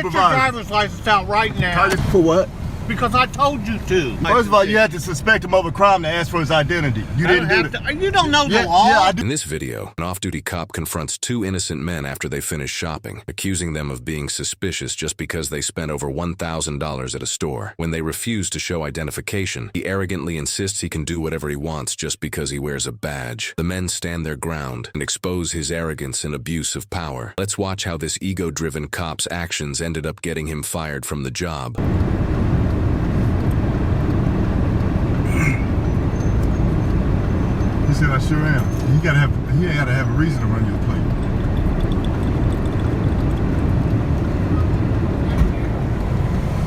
your driver's license out right now. For what? Because I told you to. First of all, you had to suspect him of a crime to ask for his identity. You didn't do that. You don't know the law. Yeah, I do. In this video, an off-duty cop confronts two innocent men after they finish shopping, accusing them of being suspicious just because they spent over $1,000 at a store. When they refuse to show identification, he arrogantly insists he can do whatever he wants just because he wears a badge. The men stand their ground and expose his arrogance and abuse of power. Let's watch how this ego-driven cop's actions ended up getting him fired from the job. He said, I sure am. He gotta have a reason to run your plate.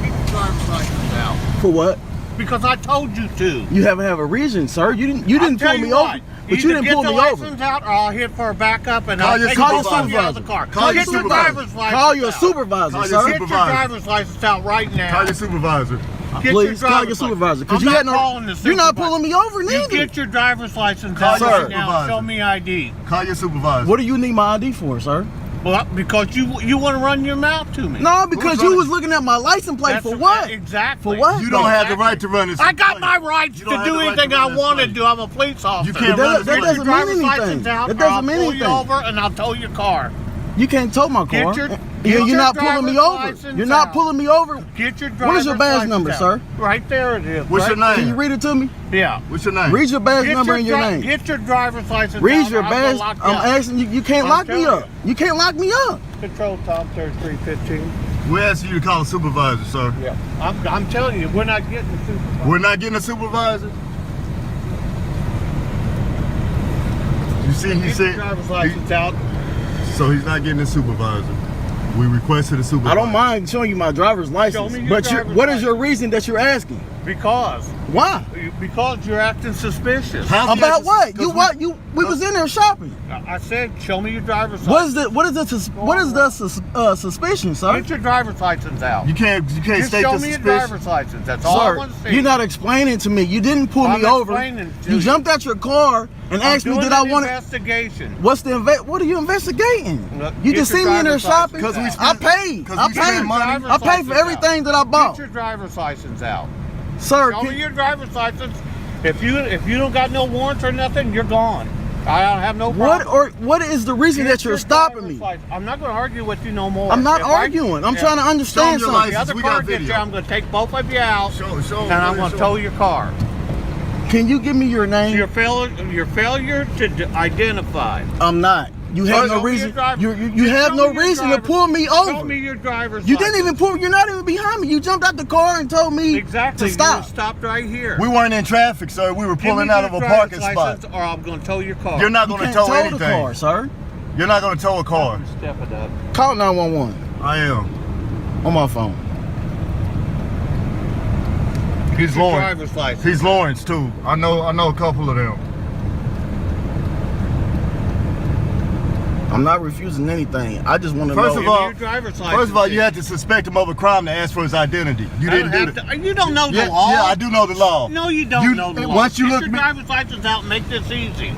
Get your driver's license out. For what? Because I told you to. You have a reason, sir. You didn't pull me over. But you didn't pull me over. Get the license out, or I'll hit for a backup, and I'll take you out of the car. Call your Get your driver's license. Call your supervisor, sir. Get your driver's license out right now. Call your supervisor. Please call your supervisor, because you're not pulling me over, neither. You get your driver's license out right now. Show me ID. Call your supervisor. What do you need my ID for, sir? Well, because you want to run your mouth to me. No, because you was looking at my license plate. For what? Exactly. For what? You don't have the right to run this. I got my rights to do anything I want to do. I'm a police officer. You can't run that doesn't mean anything. That doesn't mean anything. I'll pull you over and I'll tow your car. You can't tow my car. You're not pulling me over. You're not pulling me over. Get your driver's license. What is your badge number, sir? Right there it is. What's your name? Can you read it to me? Yeah. What's your name? Read your badge number and your name. Get your driver's license. Read your badge. I'm asking you. You can't lock me up. You can't lock me up. Control Tom 3315. We're asking you to call a supervisor, sir. Yeah. I'm telling you, we're not getting a supervisor. We're not getting a supervisor? You see, he said. Get your driver's license out. So he's not getting a supervisor. We requested a supervisor. I don't mind showing you my driver's license, but what is your reason that you're asking? Because. Why? Because you're acting suspicious. About what? We was in there shopping. I said, show me your driver's license. What is the suspicion, sir? Get your driver's license out. You can't Just state the show me suspicion. your driver's license. That's all I want to see. You're not explaining to me. You didn't pull me over. You jumped out your car and asked me, did I want to? Investigation. What are you investigating? You just see me in there shopping. I paid for everything that I bought. Get your driver's license out. Sir, show me your driver's license. If you don't got no warrants or nothing, you're gone. I don't have no problem. What is the reason that you're stopping me? I'm not going to argue with you no more. I'm not arguing. I'm trying to understand something. The other car gets you, I'm going to take both of you out, and I'm going to tow your car. Can you give me your name? Your failure to identify. I'm not. You have no reason. You have no reason to pull me over. Show me your driver's license. You didn't even pull. You're not even behind me. You jumped out the car and told me to stop. You stopped right here. We weren't in traffic, sir. We were pulling out of a parking spot. Or I'm going to tow your car. You're not going to tow anything. The car, sir. You're not going to tow a car. Step it up. Call 911. I am. On my phone. He's Lawrence. He's Lawrence too. I know a couple of them. I'm not refusing anything. I just want to know. First of all, you had to suspect him of a crime to ask for his identity. You didn't do that. You don't know the law. Yeah, I do know the law. No, you don't know the law. Once you Get look your driver's license out and make this easy.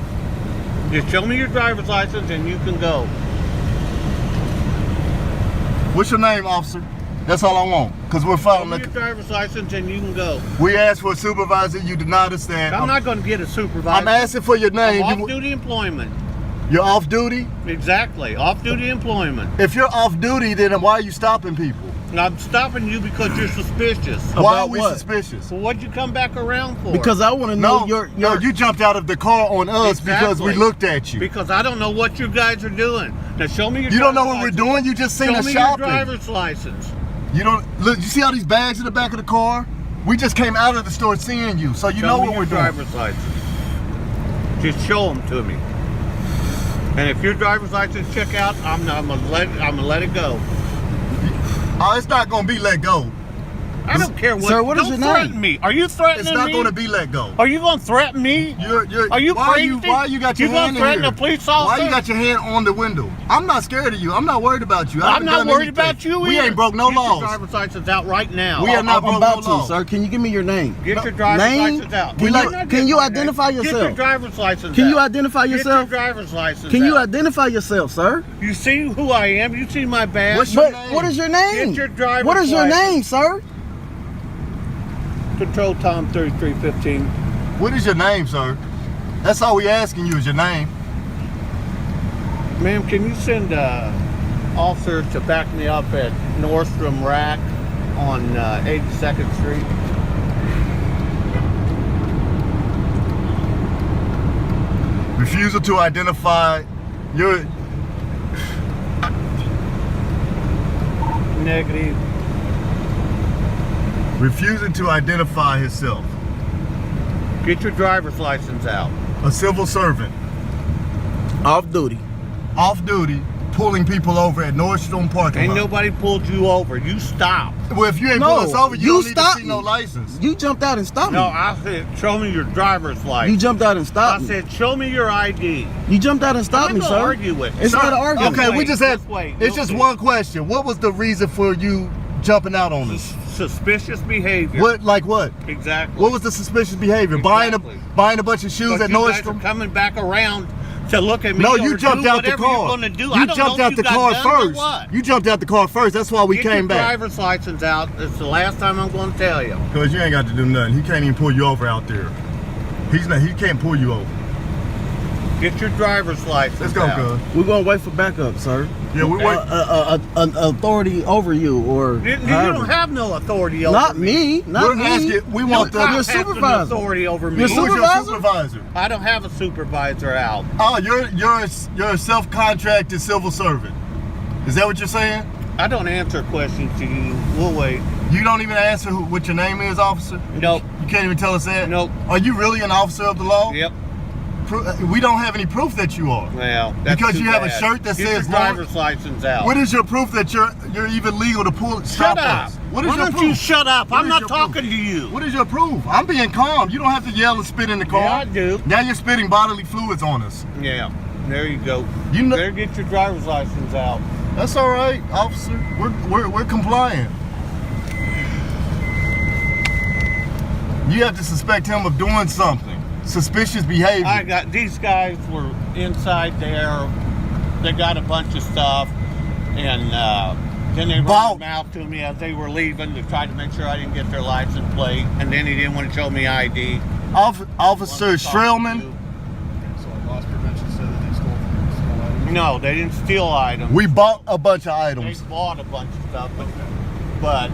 Just show me your driver's license and you can go. What's your name, officer? That's all I want, because we're following. Show me your driver's license and you can go. We asked for a supervisor. You denied us that. I'm not going to get a supervisor. I'm asking for your name. Off-duty employment. You're off duty? Exactly, off-duty employment. If you're off duty, then why are you stopping people? I'm stopping you because you're suspicious. Why are we suspicious? Well, what'd you come back around for? Because I want to know No, you jumped out of the car on us because we looked at you. Because I don't know what you guys are doing. Now show me your You don't know what we're doing? You just seen us shopping. Show me your driver's license. You don't look. You see all these bags in the back of the car? We just came out of the store seeing you, so you know what we're doing. Driver's license. Just show them to me. And if your driver's license check out, I'm gonna let it go. Oh, it's not gonna be let go. I don't care what. Sir, what is your don't threaten name? me. Are you threatening me? It's not going to be let go. Are you going to threaten me? Are you crazy? Why you got your hand in threaten here? a police officer? Why you got your hand on the window? I'm not scared of you. I'm not worried about you. I'm not worried about you either. We ain't broke no Get laws. your driver's license out right now. We are not I'm broke about no laws. to, sir. Can you give me your name? Get your driver's license out. Can you identify Get your yourself? driver's license out. Can you identify yourself? Get your driver's license Can you out. identify yourself, sir? You see who I am? You see my badge? What's your But name? what is your name? Get your driver's What is your license. name, sir? Control Tom 3315. What is your name, sir? That's all we asking you is your name. Ma'am, can you send officer to back me up at Nordstrom Rack on 82nd Street? Refusal to identify your... Negative. Refusing to identify himself. Get your driver's license out. A civil servant. Off duty. Off duty, pulling people over at Nordstrom parking Ain't lot. nobody pulled you over. You stopped. Well, if you ain't No, pull us over, you don't need to stopped see no me. license. You jumped out and stopped me. No, I said, show me your driver's license. You jumped out and I stopped me. said, show me your ID. You jumped out and stopped I'm me, not sir. gonna argue with you. It's not an argument. Okay, Just we wait, just had. just wait. It's just Okay. one question. What was the reason for you jumping out on us? Suspicious behavior. What, like what? Exactly. What was the suspicious behavior? Exactly. Buying a bunch of shoes But at you guys are Nordstrom? coming back around to look at me. No, or you jumped do out the whatever car. You're gonna do. You I don't jumped know out if the you got car guns or first. what. You jumped out the car first. That's why we Get came your back. driver's license out. It's the last time I'm going to tell you. Cause you ain't got to do nothing. He can't even pull you over out there. He's not. He can't pull you over. Get your driver's license Let's go, out. cuz. We're gonna wait for backup, sir. Yeah, we wait. An authority over you, or You however. don't have no authority over Not me. Not We're me. asking. We want You the. have some supervisor. authority over me. Your Who's your supervisor? supervisor? I don't have a supervisor out. Oh, you're a self-contracted civil servant. Is that what you're saying? I don't answer questions to you. We'll wait. You don't even answer what your name is, officer? Nope. You can't even tell us that? Nope. Are you really an officer of the law? Yep. We don't have any proof that you are. Well, that's Because too you have a bad. shirt that Get says your driver's license out. What is your proof that you're even legal to stop Shut up. us? What is Why your don't proof? you shut up? What I'm is not your talking proof? to you. What is your proof? I'm being calm. You don't have to yell and spit in the car. Yeah, I do. Now you're spitting bodily fluids on us. Yeah. There you go. You know- better get your driver's license out. That's all right, officer. We're compliant. You have to suspect him of doing something. Suspicious behavior. These guys were inside there. They got a bunch of stuff, and then they run their mouth to me as they were leaving to try to make sure I didn't get their license plate. And then he didn't want to show me ID. Officer Strelman. So loss prevention said that they stole items? No, they didn't steal items. We bought a bunch of They items. bought a bunch of stuff, but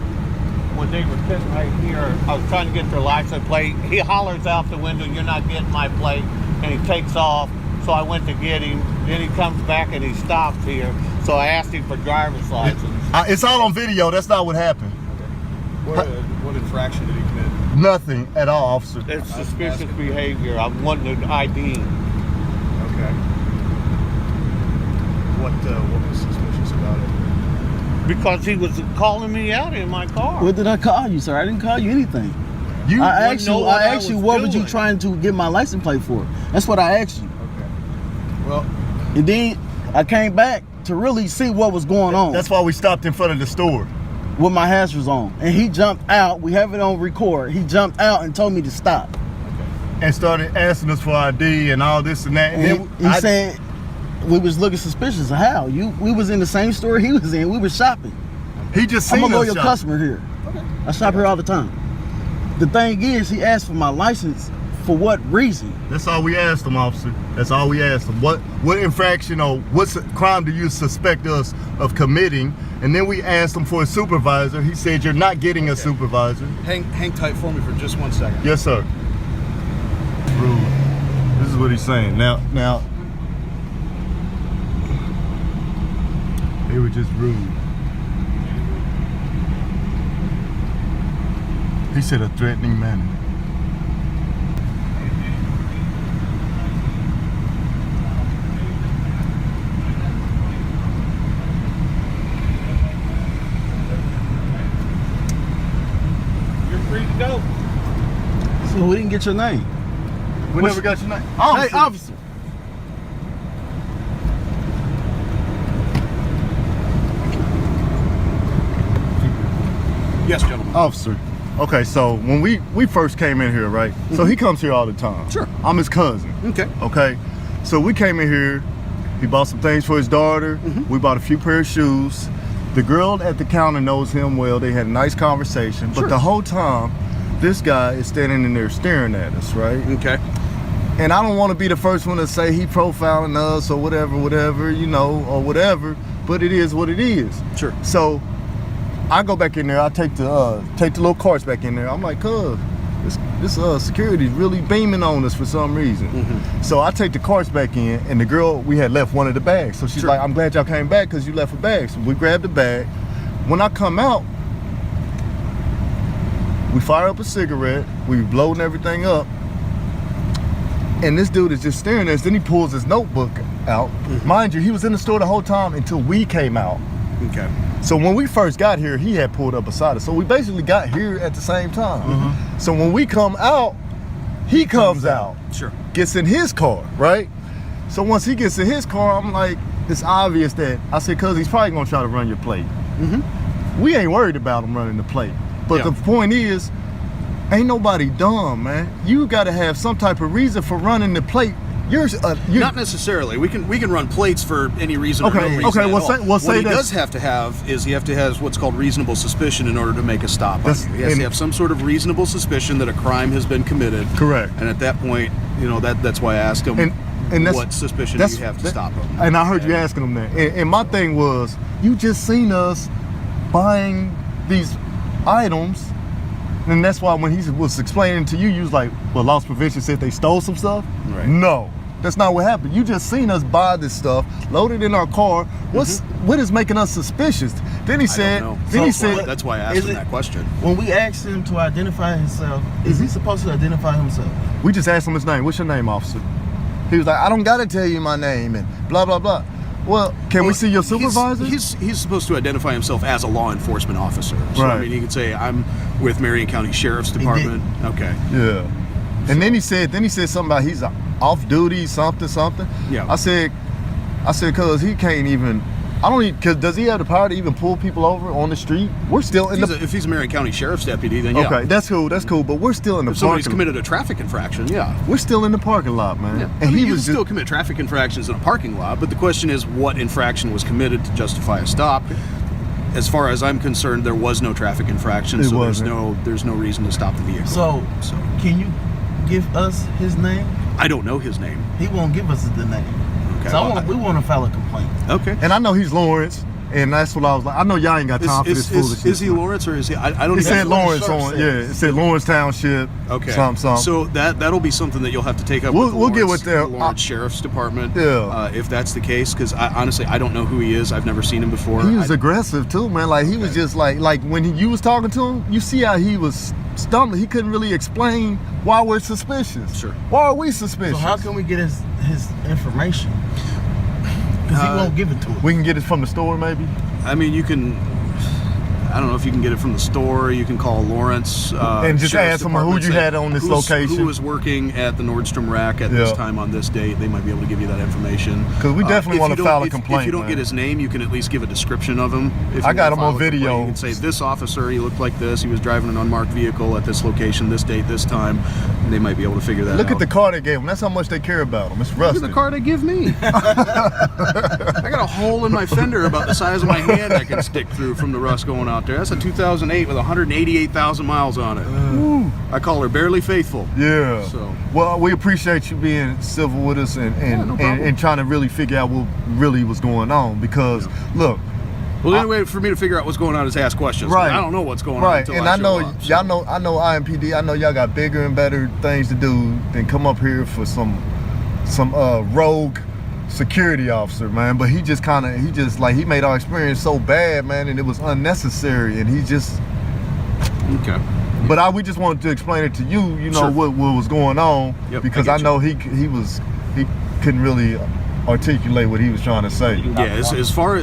when they were sitting right here, I was trying to get their license plate. He hollers out the window, "You're not getting my plate," and he takes off. So I went to get him. Then he comes back and he stops here. So I asked him for driver's license. It's all on video. That's not what happened. What infraction did he commit? Nothing at all, officer. It's suspicious behavior. I'm wanting an ID. Okay. What was suspicious about it? Because he was calling me out in my car. What did I call you, sir? I didn't call you anything. You I wouldn't asked know you. what I I asked you, was what was you doing. trying to get my license plate for? That's what I asked you. Okay. Well, And then I came back to really see what was going on That's why we stopped in front of the store. with my hazards on. And he jumped out. We have it on record. He jumped out and told me to stop. And started asking us for ID and all this and that. And And he said we was looking suspicious. How? We was in the same store he was in. We were shopping. he just I'm seen a us loyal shop. customer here. I shop here all the time. The thing is, he asked for my license for what reason? That's all we asked him, officer. That's all we asked him. What infraction or what crime do you suspect us of committing? And then we asked him for a supervisor. He said, you're not getting a supervisor. hang tight for me for just 1 second. Yes, sir. Rude. This is what he's saying. Now, they were just rude. He said a threatening manner. free to go. So we didn't get your name. We never got your name. Hey, officer. Yes, gentlemen. Officer. Okay, so when we first came in here, right? So he comes here all the time. Sure. I'm his cousin. Okay. Okay. So we came in here. He bought some things for his daughter. We bought a few pair of shoes. The girl at the counter knows him well. They had a nice conversation. But Sure. the whole time, this guy is standing in there staring at us, right? Okay. And I don't want to be the first one to say he profiling us or whatever, you know, or whatever. But it is what it is. Sure. So I go back in there. I take the little carts back in there. I'm like, cuz, this security's really beaming on us for some reason. So I take the carts back in, and the girl, we had left one of the bags. So she's Sure. like, I'm glad y'all came back because you left a bag. So we grabbed the bag. When I come out, we fire up a cigarette. We loading everything up. And this dude is just staring at us. Then he pulls his notebook out. Mind you, he was in the store the whole time until we came out. Okay. So when we first got here, he had pulled up beside us. So we basically got here at the same time. So when we come out, he comes out, Sure. gets in his car, right? So once he gets in his car, I'm like, it's obvious that, I said, cuz he's probably gonna try to run your plate. We ain't worried about him running the plate. But Yeah. the point is, ain't nobody dumb, man. You gotta have some type of reason for running the plate. You're Not necessarily. We can run plates for any reason Okay, or no reason. okay, at we'll all. say- we'll what say he that- does have to have is he have to have what's called reasonable suspicion in order to make a stop on That's- you. He has and- to have some sort of reasonable suspicion that a crime has been committed. Correct. And at that point, you know, that's why I asked him And that's, what suspicion do you have to stop him. And I heard you asking him that. And my thing was, you just seen us buying these items, and that's why when he was explaining to you, you was like, well, loss prevention said they stole some stuff? Right. No, that's not what happened. You just seen us buy this stuff, load it in our car. What is making us suspicious? Then he said, I don't know. then he That's why- said, that's why I asked him that question. When we asked him to identify himself, is he supposed to identify himself? we just asked him his name. What's your name, officer? He was like, I don't gotta tell you my name and blah, blah, blah. Well, can we see your supervisor? He's supposed to identify himself as a law enforcement officer. So, Right. I mean, he could say, I'm with Marion County Sheriff's Department. Okay. Yeah. And then he said something about he's off duty, something. Yeah. I said, cause he can't even, cause does he have the power to even pull people over on the street? We're still in If he's a Marion County Sheriff's deputy, then yeah. Okay, that's cool, but we're still in the If somebody's parking committed a traffic infraction, yeah. We're still in the parking lot, man. Yeah. And I mean, he you was can still just, commit traffic infractions in a parking lot, but the question is what infraction was committed to justify a stop. As far as I'm concerned, there was no traffic infraction, It so wasn't. there's no reason to stop the vehicle. So, can you give us his name? I don't know his name. He won't give us the name. Okay. So we want to file a complaint. Okay. and I know he's Lawrence, and that's what I was like, I know y'all ain't got time for this foolishness. Is he Lawrence or is he? I don't He even said know. Lawrence on, it said Lawrence Township, Okay. something. So that'll be something that you'll have to take up We'll- with the we'll get Lawrence, with them. the Lawrence Sheriff's Department. Yeah. If that's the case, because honestly, I don't know who he is. I've never seen him before. He was aggressive too, man. Like he was just like when you was talking to him, you see how he was stumbling. He couldn't really explain why we're suspicious. Sure. Why are we suspicious? So how can we get his information? Because he won't give it to us. we can get it from the store, maybe? I mean, you can. I don't know if you can get it from the store. You can call Lawrence And just Sheriff's ask them who Department, you say, had on this location. Who was working at the Nordstrom rack at this Yeah. time on this date? They might be able to give you that information. 'Cause we definitely If wanna you don't- file a if complaint, you don't man. get his name, you can at least give a description of him. If I you got wanna him file on a complaint, video. You can say this officer, he looked like this. He was driving an unmarked vehicle at this location, this date, this time. And they might be able to figure that out. Look at the car they gave him. That's how much they care about him. It's Look rusted. at the car they give me. I got a hole in my fender about the size of my hand I can stick through from the rust going out there. That's a 2008 with 188,000 miles on it. I call her barely faithful. Yeah. So. Well, we appreciate you being civil with us and no problem. and trying to really figure out what really was going on. Because look, Well, the only way for me to figure out what's going on is ask questions. Right. I don't know what's going on right, until and I I know show up, so. y'all know, I know IMPD. I know y'all got bigger and better things to do than come up here for some rogue security officer, man. But he just he made our experience so bad, man, and it was unnecessary. And he just. Okay. But we just wanted to explain it to you, you know, Sure. what was going on, Yep, because I I get know he couldn't really articulate what he was trying to say. Yeah, as far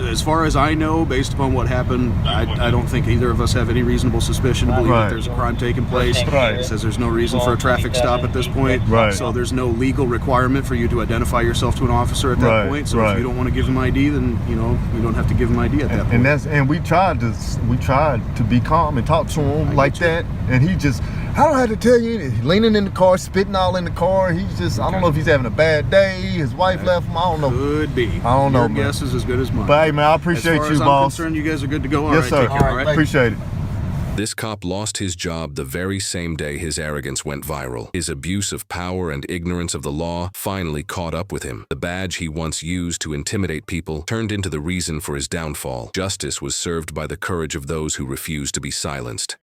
as I know, based upon what happened, I don't think either of us have any reasonable suspicion to believe that there's a crime taking place. Right. It says there's no reason for a traffic stop at this point. Right. So there's no legal requirement for you to identify yourself to an officer at that point. So if you don't want to give him ID, then you don't have to give him ID at that point. And we tried to be calm and talk to him like that, and he just, I don't have to tell you anything. Leaning in the car, spitting all in the car. He's just, I don't know if he's having a bad day. His wife left him. I don't know. Could be. I don't know, Your man. guess is as good as mine. But hey, man, I appreciate you, as far as I'm boss. concerned, you guys are good to go. Yes, sir. Take care, all right? Appreciate it. This cop lost his job the very same day his arrogance went viral. His abuse of power and ignorance of the law finally caught up with him. The badge he once used to intimidate people turned into the reason for his downfall. Justice was served by the courage of those who refused to be silenced.